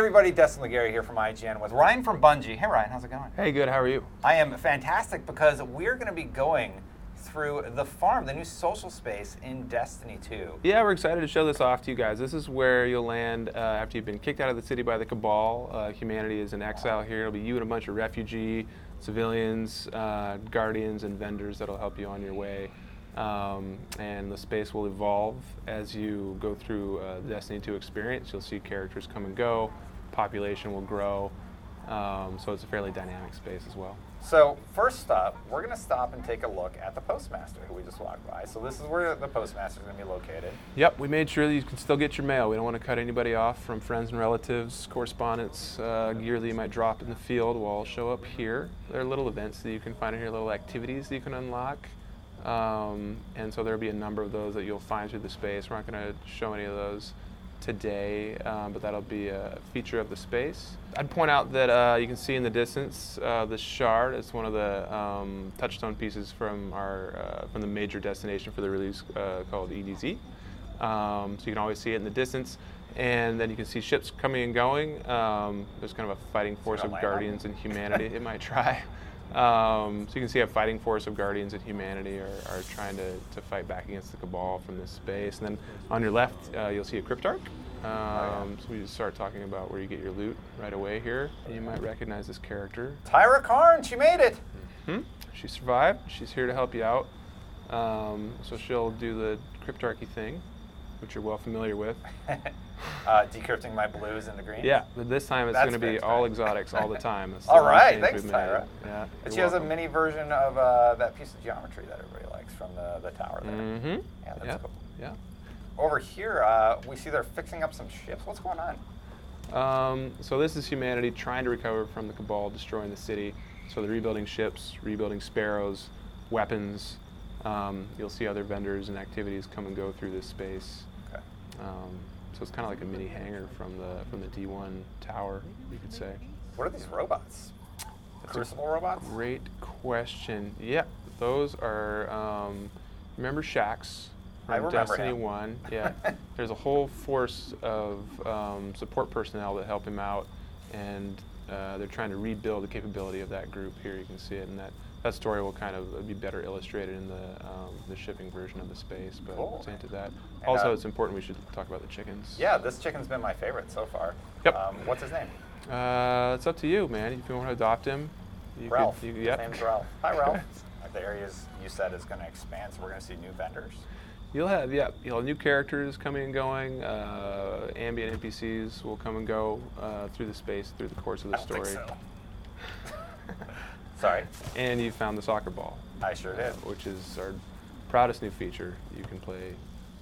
everybody, Destin Legary here from IGN with Ryan from Bungie. Hey Ryan, how's it going? Hey, good, how are you? I am fantastic because we're going to be going through the farm, the new social space in Destiny 2. Yeah, we're excited to show this off to you guys. This is where you'll land after you've been kicked out of the city by the Cabal. Humanity is in exile here. It'll be you and a bunch of refugee, civilians, guardians, and vendors that'll help you on your way. And the space will evolve as you go through the Destiny 2 experience. You'll see characters come and go, population will grow, so it's a fairly dynamic space as well. So first up, we're going to stop and take a look at the Postmaster, who we just walked by. So this is where the Postmaster is going to be located. Yep, we made sure that you can still get your mail. We don't want to cut anybody off from friends and relatives, correspondence, gear that you might drop in the field will all show up here. There are little events that you can find in here, little activities that you can unlock. And so there'll be a number of those that you'll find through the space. We're not going to show any of those today, but that'll be a feature of the space. I'd point out that you can see in the distance the shard. It's one of the touchstone pieces from the major destination for the release called EDZ. So you can always see it in the distance, and then you can see ships coming and going. There's kind of a fighting force of guardians and humanity. It might try. So you can see a fighting force of guardians and humanity are trying to fight back against the Cabal from this space. And then on your left, you'll see a cryptarch. So we just start talking about where you get your loot right away here. You might recognize this character. Pyrrha Karn, she made it! Mm-hmm. She survived. She's here to help you out. So she'll do the cryptarchy thing, which you're well familiar with. Decrypting my blues into green? Yeah, but this time it's going to be all exotics all the time. All right, thanks, Pyrrha. Yeah, and she has a mini version of that piece of geometry that everybody likes from the tower there. Mm-hmm. Yeah, that's cool. Yeah. Over here, we see they're fixing up some ships. What's going on? So this is humanity trying to recover from the Cabal destroying the city. So they're rebuilding ships, rebuilding sparrows, weapons. You'll see other vendors and activities come and go through this space. Okay. So it's kind of like a mini hangar from the D1 tower, you could say. What are these robots? Crucible robots? Great question. Yeah, those are, remember Shax from Destiny 1? Yeah. There's a whole force of support personnel that help him out, and they're trying to rebuild the capability of that group here. You can see it, and that story will kind of be better illustrated in the shipping version of the space, but cool. We'll into that. And also, it's important we should talk about the chickens. Yeah, this chicken's been my favorite so far. Yep. What's his name? It's up to you, man. If you want to adopt him, Ralph. His name's Ralph. Hi, Ralph. The areas you said is going to expand, so we're going to see new vendors. You'll have new characters coming and going. Ambient NPCs will come and go through the space through the course of the story. I don't think so. Sorry. And you found the soccer ball. I sure did. Which is our proudest new feature. You can play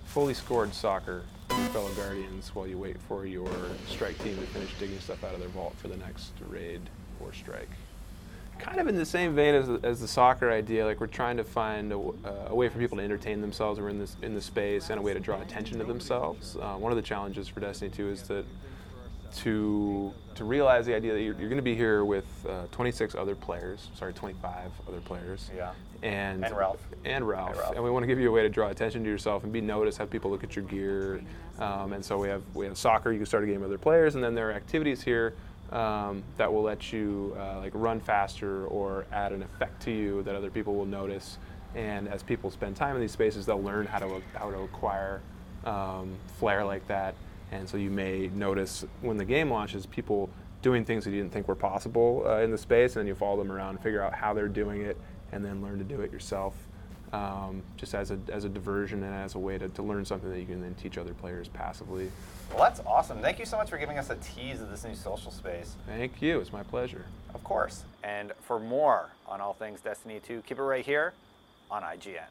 fully scored soccer with your fellow guardians while you wait for your strike team to finish digging stuff out of their vault for the next raid or strike. Kind of in the same vein as the soccer idea, like we're trying to find a way for people to entertain themselves or in the space, and a way to draw attention to themselves. One of the challenges for Destiny 2 is to realize the idea that you're going to be here with 25 other players. Yeah. And Ralph. And we want to give you a way to draw attention to yourself and be noticed, have people look at your gear. And so we have soccer, you can start a game with other players, and then there are activities here that will let you like run faster or add an effect to you that other people will notice. And as people spend time in these spaces, they'll learn how to acquire flair like that. And so you may notice when the game launches, people doing things that you didn't think were possible in the space, and then you follow them around and figure out how they're doing it, and then learn to do it yourself, just as a diversion and as a way to learn something that you can then teach other players passively. Well, that's awesome. Thank you so much for giving us a tease of this new social space. Thank you. It's my pleasure. Of course. And for more on all things Destiny 2, keep it right here on IGN.